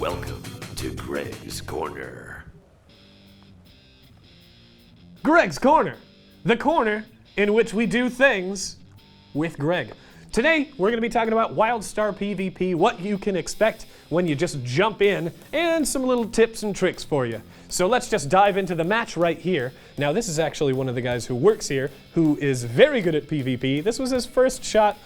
Welcome to Greg's Corner. Greg's Corner, the corner in which we do things with Greg. Today, we're going to be talking about Wildstar PvP, what you can expect when you just jump in, and some little tips and tricks for you. So let's just dive into the match right here. Now, this is actually one of the guys who works here, who is very good at PvP. This was his first shot,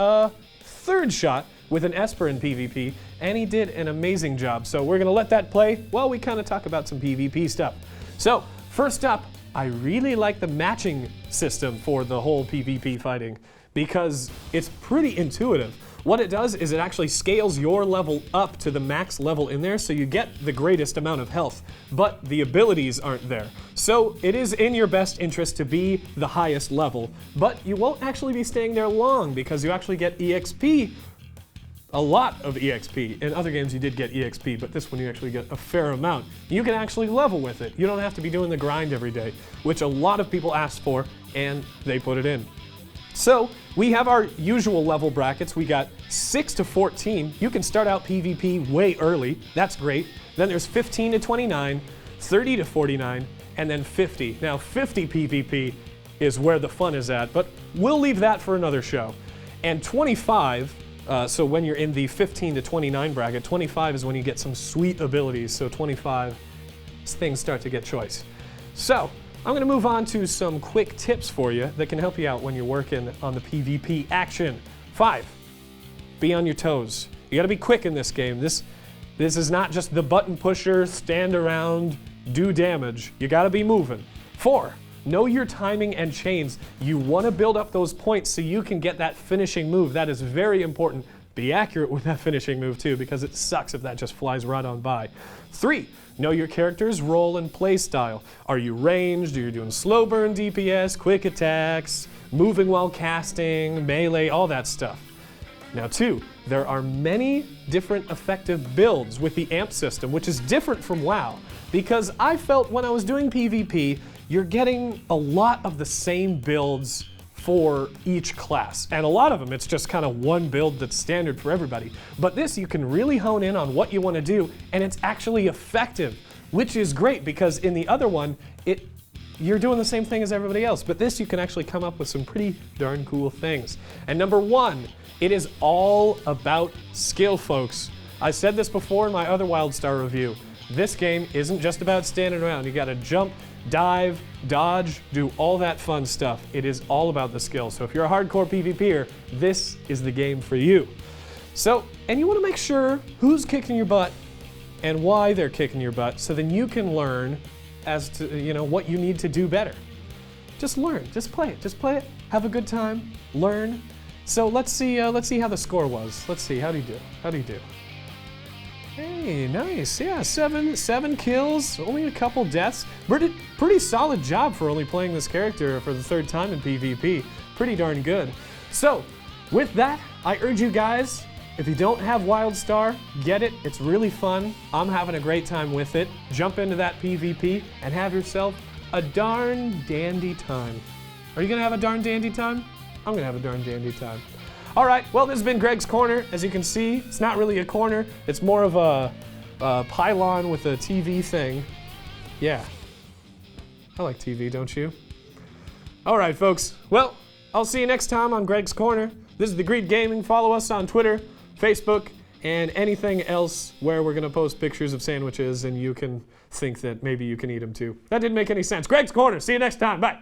third shot with an Esper in PvP, and he did an amazing job. So we're going to let that play while we kind of talk about some PvP stuff. So, first up, I really like the matching system for the whole PvP fighting, because it's pretty intuitive. What it does is it actually scales your level up to the max level in there, so you get the greatest amount of health, but the abilities aren't there. So it is in your best interest to be the highest level, but you won't actually be staying there long because you actually get EXP, a lot of EXP. In other games you did get EXP, but this one you actually get a fair amount. You can actually level with it. You don't have to be doing the grind every day, which a lot of people ask for, and they put it in. So we have our usual level brackets. We got 6 to 14. You can start out PvP way early. That's great. Then there's 15 to 29, 30 to 49, and then 50. Now 50 PvP is where the fun is at, but we'll leave that for another show. And 25, so when you're in the 15 to 29 bracket, 25 is when you get some sweet abilities. So 25, things start to get choice. So I'm going to move on to some quick tips for you that can help you out when you're working on the PvP action. 5, be on your toes. You got to be quick in this game. This is not just the button pusher, stand around, do damage. You got to be moving. 4, know your timing and chains. You want to build up those points so you can get that finishing move. That is very important. Be accurate with that finishing move too, because it sucks if that just flies right on by. 3, know your character's role and play style. Are you ranged? Are you doing slow burn DPS, quick attacks, moving while casting, melee, all that stuff. Now 2, there are many different effective builds with the amp system, which is different from WoW, because I felt when I was doing PvP, you're getting a lot of the same builds for each class. And a lot of them, it's just kind of one build that's standard for everybody. But this, you can really hone in on what you want to do, and it's actually effective, which is great because in the other one, you're doing the same thing as everybody else. But this, you can actually come up with some pretty darn cool things. And number 1, it is all about skill, folks. I said this before in my other Wildstar review. This game isn't just about standing around. You gotta jump, dive, dodge, do all that fun stuff. It is all about the skill. So if you're a hardcore PvPer, this is the game for you. So, and you want to make sure who's kicking your butt and why they're kicking your butt, so then you can learn as to, you know, what you need to do better. Just learn, just play it, have a good time, learn. So let's see how the score was. Let's see, how do you do? Hey, nice, yeah, 7 kills, only a couple deaths. Pretty solid job for only playing this character for the 3rd time in PvP. Pretty darn good. So, with that, I urge you guys, if you don't have Wildstar, get it, it's really fun. I'm having a great time with it. Jump into that PvP and have yourself a darn dandy time. Are you gonna have a darn dandy time? I'm gonna have a darn dandy time. All right, well, this has been Greg's Corner. As you can see, it's not really a corner. It's more of a pylon with a TV thing. Yeah, I like TV, don't you? All right, folks. Well, I'll see you next time on Greg's Corner. This is The Greed Gaming. Follow us on Twitter, Facebook, and anything else where we're gonna post pictures of sandwiches and you can think that maybe you can eat them too. That didn't make any sense. Greg's Corner, see you next time, bye.